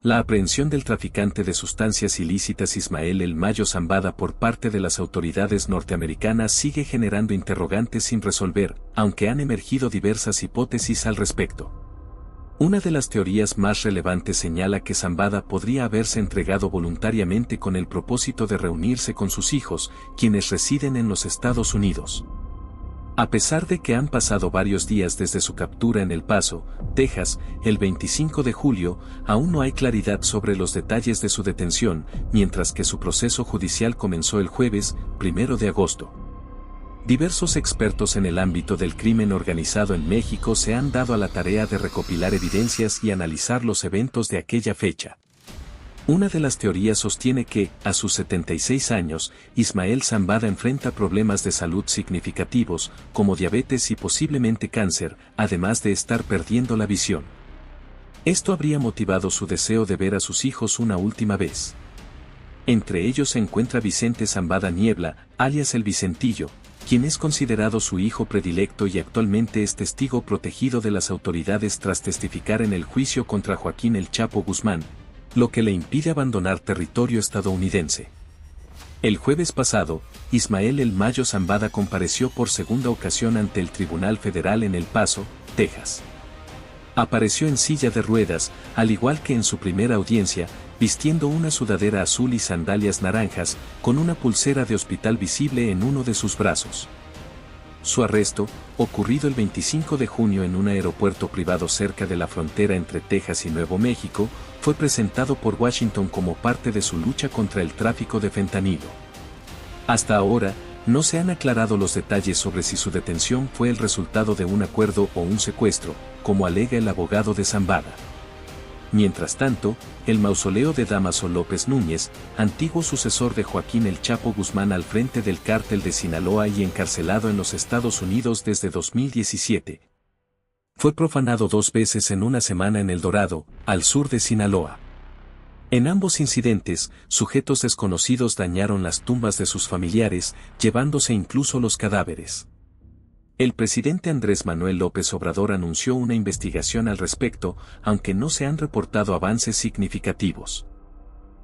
La aprehensión del traficante de sustancias ilícitas Ismael El Mayo Zambada por parte de las autoridades norteamericanas sigue generando interrogantes sin resolver, aunque han emergido diversas hipótesis al respecto. Una de las teorías más relevantes señala que Zambada podría haberse entregado voluntariamente con el propósito de reunirse con sus hijos, quienes residen en los Estados Unidos. A pesar de que han pasado varios días desde su captura en El Paso, Texas, el 25 de julio, aún no hay claridad sobre los detalles de su detención, mientras que su proceso judicial comenzó el jueves, 1 de agosto. Diversos expertos en el ámbito del crimen organizado en México se han dado a la tarea de recopilar evidencias y analizar los eventos de aquella fecha. Una de las teorías sostiene que, a sus 76 años, Ismael Zambada enfrenta problemas de salud significativos, como diabetes y posiblemente cáncer, además de estar perdiendo la visión. Esto habría motivado su deseo de ver a sus hijos una última vez. Entre ellos se encuentra Vicente Zambada Niebla, alias El Vicentillo, quien es considerado su hijo predilecto y actualmente es testigo protegido de las autoridades tras testificar en el juicio contra Joaquín El Chapo Guzmán, lo que le impide abandonar territorio estadounidense. El jueves pasado, Ismael El Mayo Zambada compareció por segunda ocasión ante el Tribunal Federal en El Paso, Texas. Apareció en silla de ruedas, al igual que en su primera audiencia, vistiendo una sudadera azul y sandalias naranjas, con una pulsera de hospital visible en uno de sus brazos. Su arresto, ocurrido el 25 de junio en un aeropuerto privado cerca de la frontera entre Texas y Nuevo México, fue presentado por Washington como parte de su lucha contra el tráfico de fentanilo. Hasta ahora, no se han aclarado los detalles sobre si su detención fue el resultado de un acuerdo o un secuestro, como alega el abogado de Zambada. Mientras tanto, el mausoleo de Dámaso López Núñez, antiguo sucesor de Joaquín El Chapo Guzmán al frente del cártel de Sinaloa y encarcelado en los Estados Unidos desde 2017, fue profanado 2 veces en una semana en El Dorado, al sur de Sinaloa. En ambos incidentes, sujetos desconocidos dañaron las tumbas de sus familiares, llevándose incluso los cadáveres. El presidente Andrés Manuel López Obrador anunció una investigación al respecto, aunque no se han reportado avances significativos.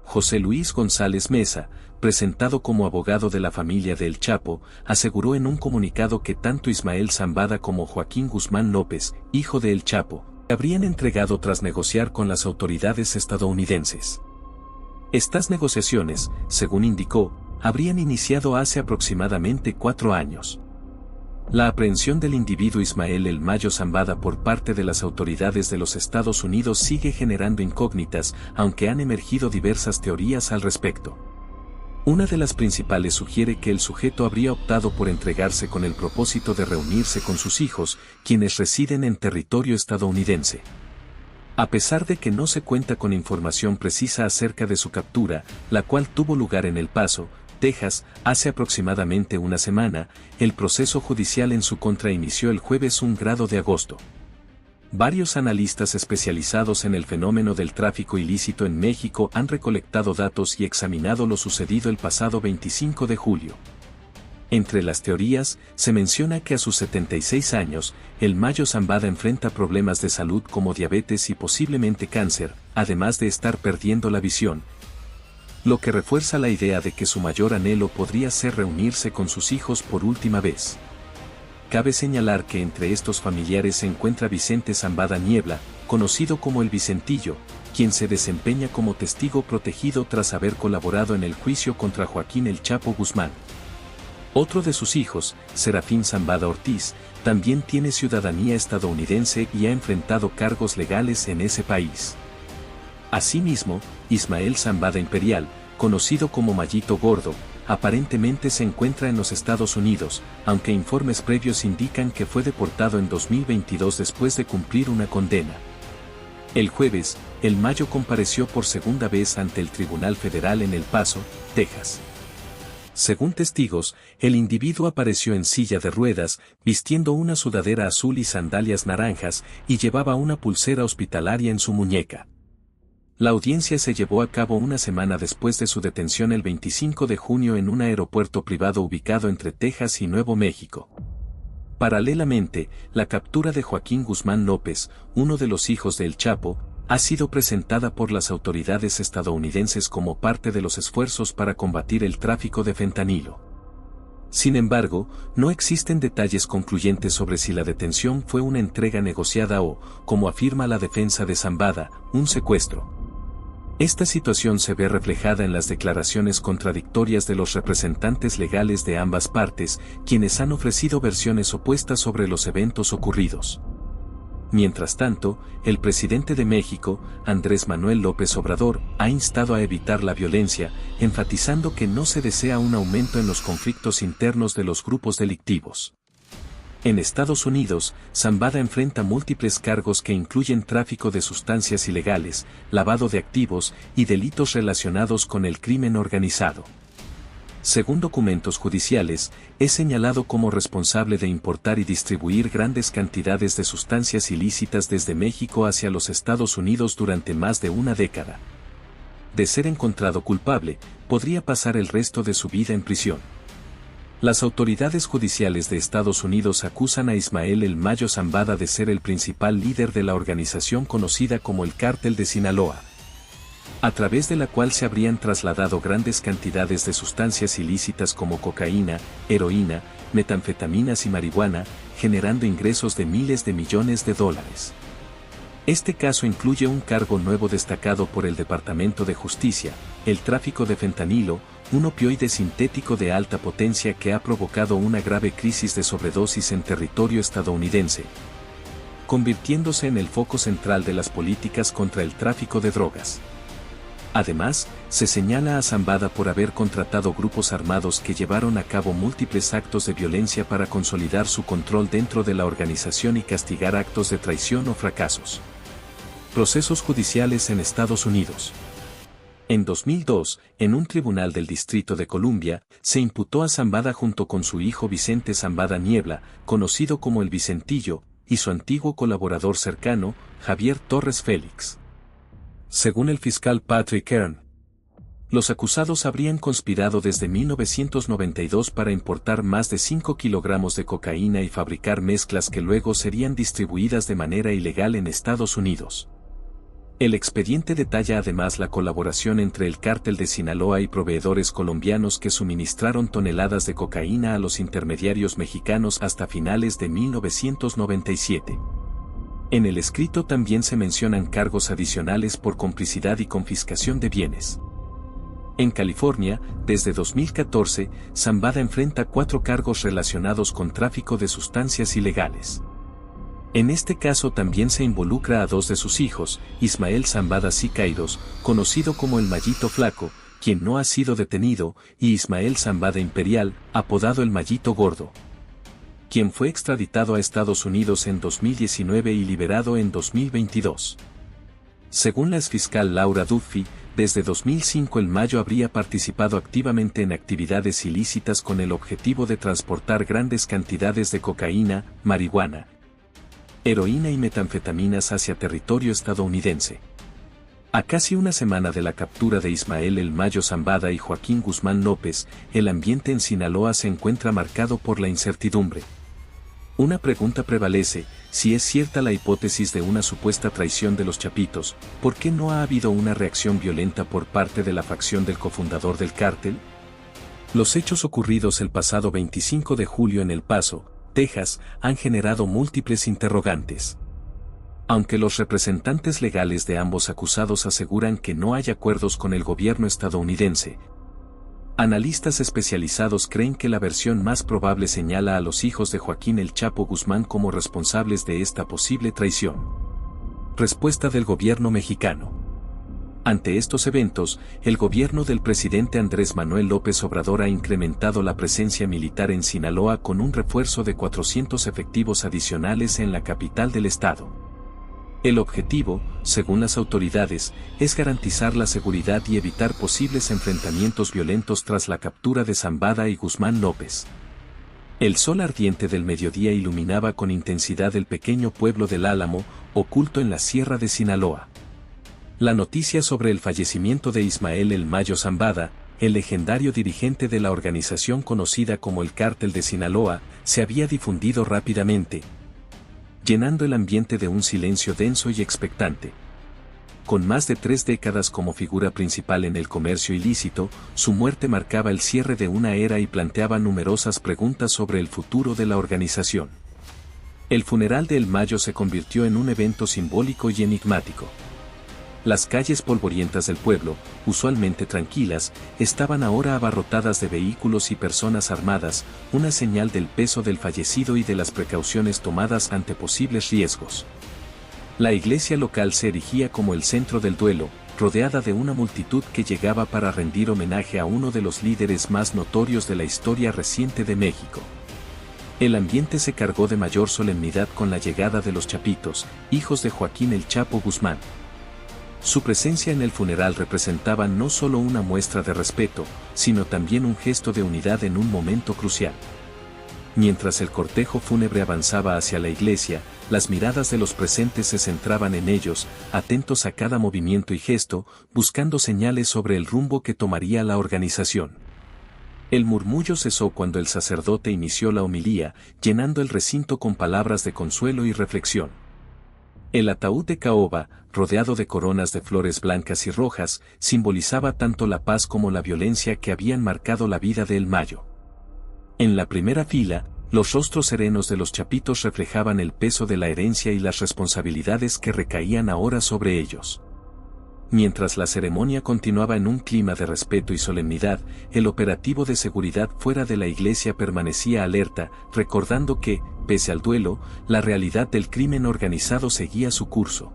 José Luis González Meza, presentado como abogado de la familia de El Chapo, aseguró en un comunicado que tanto Ismael Zambada como Joaquín Guzmán López, hijo de El Chapo, habrían entregado tras negociar con las autoridades estadounidenses. Estas negociaciones, según indicó, habrían iniciado hace aproximadamente 4 años. La aprehensión del individuo Ismael El Mayo Zambada por parte de las autoridades de los Estados Unidos sigue generando incógnitas, aunque han emergido diversas teorías al respecto. Una de las principales sugiere que el sujeto habría optado por entregarse con el propósito de reunirse con sus hijos, quienes residen en territorio estadounidense. A pesar de que no se cuenta con información precisa acerca de su captura, la cual tuvo lugar en El Paso, Texas, hace aproximadamente una semana, el proceso judicial en su contra inició el jueves 1 de agosto. Varios analistas especializados en el fenómeno del tráfico ilícito en México han recolectado datos y examinado lo sucedido el pasado 25 de julio. Entre las teorías, se menciona que a sus 76 años, El Mayo Zambada enfrenta problemas de salud como diabetes y posiblemente cáncer, además de estar perdiendo la visión, lo que refuerza la idea de que su mayor anhelo podría ser reunirse con sus hijos por última vez. Cabe señalar que entre estos familiares se encuentra Vicente Zambada Niebla, conocido como El Vicentillo, quien se desempeña como testigo protegido tras haber colaborado en el juicio contra Joaquín El Chapo Guzmán. Otro de sus hijos, Serafín Zambada Ortiz, también tiene ciudadanía estadounidense y ha enfrentado cargos legales en ese país. Asimismo, Ismael Zambada Imperial, conocido como Mayito Gordo, aparentemente se encuentra en los Estados Unidos, aunque informes previos indican que fue deportado en 2022 después de cumplir una condena. El jueves, El Mayo compareció por segunda vez ante el Tribunal Federal en El Paso, Texas. Según testigos, el individuo apareció en silla de ruedas, vistiendo una sudadera azul y sandalias naranjas, y llevaba una pulsera hospitalaria en su muñeca. La audiencia se llevó a cabo una semana después de su detención el 25 de junio en un aeropuerto privado ubicado entre Texas y Nuevo México. Paralelamente, la captura de Joaquín Guzmán López, uno de los hijos de El Chapo, ha sido presentada por las autoridades estadounidenses como parte de los esfuerzos para combatir el tráfico de fentanilo. Sin embargo, no existen detalles concluyentes sobre si la detención fue una entrega negociada o, como afirma la defensa de Zambada, un secuestro. Esta situación se ve reflejada en las declaraciones contradictorias de los representantes legales de ambas partes, quienes han ofrecido versiones opuestas sobre los eventos ocurridos. Mientras tanto, el presidente de México, Andrés Manuel López Obrador, ha instado a evitar la violencia, enfatizando que no se desea un aumento en los conflictos internos de los grupos delictivos. En Estados Unidos, Zambada enfrenta múltiples cargos que incluyen tráfico de sustancias ilegales, lavado de activos y delitos relacionados con el crimen organizado. Según documentos judiciales, es señalado como responsable de importar y distribuir grandes cantidades de sustancias ilícitas desde México hacia los Estados Unidos durante más de una década. De ser encontrado culpable, podría pasar el resto de su vida en prisión. Las autoridades judiciales de Estados Unidos acusan a Ismael El Mayo Zambada de ser el principal líder de la organización conocida como el Cártel de Sinaloa, a través de la cual se habrían trasladado grandes cantidades de sustancias ilícitas como cocaína, heroína, metanfetaminas y marihuana, generando ingresos de miles de millones de dólares. Este caso incluye un cargo nuevo destacado por el Departamento de Justicia, el tráfico de fentanilo, un opioide sintético de alta potencia que ha provocado una grave crisis de sobredosis en territorio estadounidense, convirtiéndose en el foco central de las políticas contra el tráfico de drogas. Además, se señala a Zambada por haber contratado grupos armados que llevaron a cabo múltiples actos de violencia para consolidar su control dentro de la organización y castigar actos de traición o fracasos. Procesos judiciales en Estados Unidos. En 2002, en un tribunal del Distrito de Columbia, se imputó a Zambada junto con su hijo Vicente Zambada Niebla, conocido como el Vicentillo, y su antiguo colaborador cercano, Javier Torres Félix. Según el fiscal Patrick Kern, los acusados habrían conspirado desde 1992 para importar más de 5 kilogramos de cocaína y fabricar mezclas que luego serían distribuidas de manera ilegal en Estados Unidos. El expediente detalla además la colaboración entre el cártel de Sinaloa y proveedores colombianos que suministraron toneladas de cocaína a los intermediarios mexicanos hasta finales de 1997. En el escrito también se mencionan cargos adicionales por complicidad y confiscación de bienes. En California, desde 2014, Zambada enfrenta 4 cargos relacionados con tráfico de sustancias ilegales. En este caso también se involucra a 2 de sus hijos, Ismael Zambada Siqueiros, conocido como el Mallito Flaco, quien no ha sido detenido, y Ismael Zambada Imperial, apodado el Mallito Gordo, quien fue extraditado a Estados Unidos en 2019 y liberado en 2022. Según la exfiscal Laura Duffy, desde 2005 el Mayo habría participado activamente en actividades ilícitas con el objetivo de transportar grandes cantidades de cocaína, marihuana, heroína y metanfetaminas hacia territorio estadounidense. A casi una semana de la captura de Ismael El Mayo Zambada y Joaquín Guzmán López, el ambiente en Sinaloa se encuentra marcado por la incertidumbre. Una pregunta prevalece: si es cierta la hipótesis de una supuesta traición de los Chapitos, ¿por qué no ha habido una reacción violenta por parte de la facción del cofundador del cártel? Los hechos ocurridos el pasado 25 de julio en El Paso, Texas, han generado múltiples interrogantes. Aunque los representantes legales de ambos acusados aseguran que no hay acuerdos con el gobierno estadounidense, analistas especializados creen que la versión más probable señala a los hijos de Joaquín El Chapo Guzmán como responsables de esta posible traición. Respuesta del gobierno mexicano. Ante estos eventos, el gobierno del presidente Andrés Manuel López Obrador ha incrementado la presencia militar en Sinaloa con un refuerzo de 400 efectivos adicionales en la capital del estado. El objetivo, según las autoridades, es garantizar la seguridad y evitar posibles enfrentamientos violentos tras la captura de Zambada y Guzmán López. El sol ardiente del mediodía iluminaba con intensidad el pequeño pueblo del Álamo, oculto en la sierra de Sinaloa. La noticia sobre el fallecimiento de Ismael El Mayo Zambada, el legendario dirigente de la organización conocida como el Cártel de Sinaloa, se había difundido rápidamente, llenando el ambiente de un silencio denso y expectante. con más de 3 décadas como figura principal en el comercio ilícito, su muerte marcaba el cierre de una era y planteaba numerosas preguntas sobre el futuro de la organización. El funeral de El Mayo se convirtió en un evento simbólico y enigmático. Las calles polvorientas del pueblo, usualmente tranquilas, estaban ahora abarrotadas de vehículos y personas armadas, una señal del peso del fallecido y de las precauciones tomadas ante posibles riesgos. La iglesia local se erigía como el centro del duelo, rodeada de una multitud que llegaba para rendir homenaje a uno de los líderes más notorios de la historia reciente de México. El ambiente se cargó de mayor solemnidad con la llegada de los Chapitos, hijos de Joaquín El Chapo Guzmán. Su presencia en el funeral representaba no solo una muestra de respeto, sino también un gesto de unidad en un momento crucial. Mientras el cortejo fúnebre avanzaba hacia la iglesia, las miradas de los presentes se centraban en ellos, atentos a cada movimiento y gesto, buscando señales sobre el rumbo que tomaría la organización. El murmullo cesó cuando el sacerdote inició la homilía, llenando el recinto con palabras de consuelo y reflexión. El ataúd de caoba, rodeado de coronas de flores blancas y rojas, simbolizaba tanto la paz como la violencia que habían marcado la vida de El Mayo. En la primera fila, los rostros serenos de los Chapitos reflejaban el peso de la herencia y las responsabilidades que recaían ahora sobre ellos. Mientras la ceremonia continuaba en un clima de respeto y solemnidad, el operativo de seguridad fuera de la iglesia permanecía alerta, recordando que, pese al duelo, la realidad del crimen organizado seguía su curso.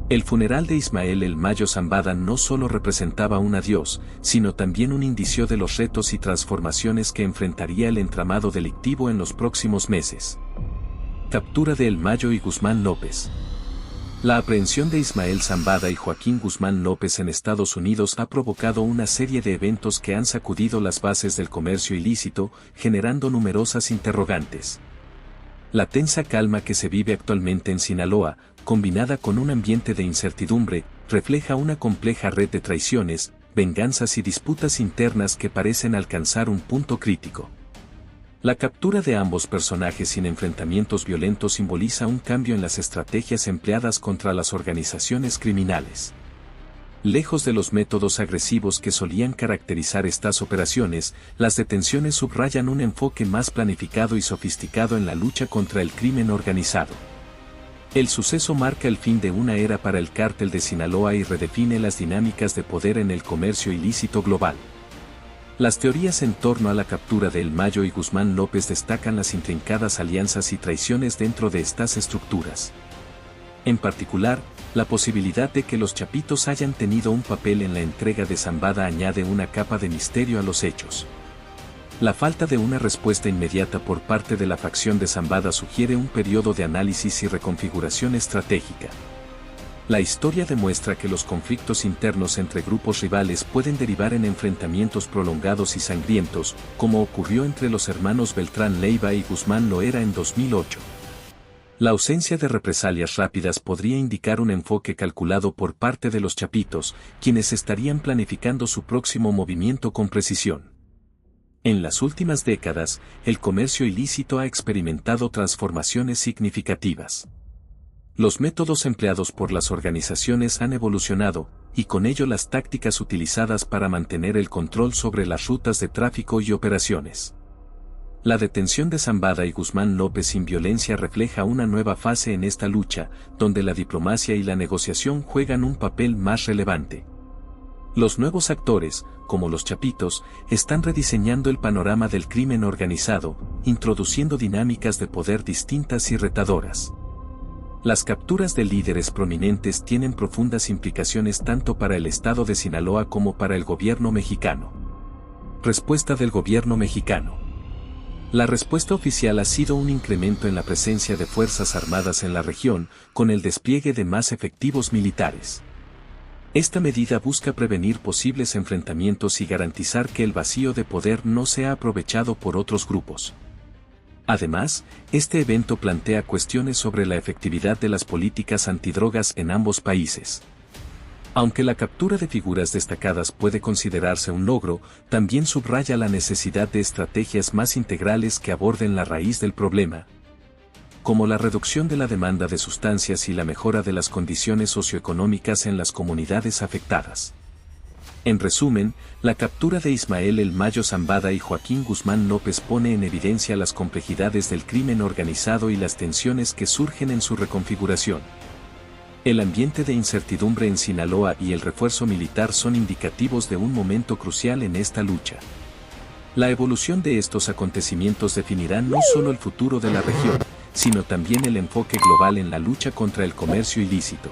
El funeral de Ismael El Mayo Zambada no solo representaba un adiós, sino también un indicio de los retos y transformaciones que enfrentaría el entramado delictivo en los próximos meses. Captura de El Mayo y Guzmán López. La aprehensión de Ismael Zambada y Joaquín Guzmán López en Estados Unidos ha provocado una serie de eventos que han sacudido las bases del comercio ilícito, generando numerosas interrogantes. La tensa calma que se vive actualmente en Sinaloa, combinada con un ambiente de incertidumbre, refleja una compleja red de traiciones, venganzas y disputas internas que parecen alcanzar un punto crítico. La captura de ambos personajes sin enfrentamientos violentos simboliza un cambio en las estrategias empleadas contra las organizaciones criminales. Lejos de los métodos agresivos que solían caracterizar estas operaciones, las detenciones subrayan un enfoque más planificado y sofisticado en la lucha contra el crimen organizado. El suceso marca el fin de una era para el cártel de Sinaloa y redefine las dinámicas de poder en el comercio ilícito global. Las teorías en torno a la captura de El Mayo y Guzmán López destacan las intrincadas alianzas y traiciones dentro de estas estructuras. En particular, la posibilidad de que los Chapitos hayan tenido un papel en la entrega de Zambada añade una capa de misterio a los hechos. La falta de una respuesta inmediata por parte de la facción de Zambada sugiere un periodo de análisis y reconfiguración estratégica. La historia demuestra que los conflictos internos entre grupos rivales pueden derivar en enfrentamientos prolongados y sangrientos, como ocurrió entre los hermanos Beltrán Leiva y Guzmán Loera en 2008. La ausencia de represalias rápidas podría indicar un enfoque calculado por parte de los Chapitos, quienes estarían planificando su próximo movimiento con precisión. En las últimas décadas, el comercio ilícito ha experimentado transformaciones significativas. Los métodos empleados por las organizaciones han evolucionado, y con ello las tácticas utilizadas para mantener el control sobre las rutas de tráfico y operaciones. La detención de Zambada y Guzmán López sin violencia refleja una nueva fase en esta lucha, donde la diplomacia y la negociación juegan un papel más relevante. Los nuevos actores, como los Chapitos, están rediseñando el panorama del crimen organizado, introduciendo dinámicas de poder distintas y retadoras. Las capturas de líderes prominentes tienen profundas implicaciones tanto para el estado de Sinaloa como para el gobierno mexicano. Respuesta del gobierno mexicano. La respuesta oficial ha sido un incremento en la presencia de fuerzas armadas en la región, con el despliegue de más efectivos militares. Esta medida busca prevenir posibles enfrentamientos y garantizar que el vacío de poder no sea aprovechado por otros grupos. Además, este evento plantea cuestiones sobre la efectividad de las políticas antidrogas en ambos países. Aunque la captura de figuras destacadas puede considerarse un logro, también subraya la necesidad de estrategias más integrales que aborden la raíz del problema. como la reducción de la demanda de sustancias y la mejora de las condiciones socioeconómicas en las comunidades afectadas. En resumen, la captura de Ismael El Mayo Zambada y Joaquín Guzmán López pone en evidencia las complejidades del crimen organizado y las tensiones que surgen en su reconfiguración. El ambiente de incertidumbre en Sinaloa y el refuerzo militar son indicativos de un momento crucial en esta lucha. La evolución de estos acontecimientos definirá no solo el futuro de la región, sino también el enfoque global en la lucha contra el comercio ilícito.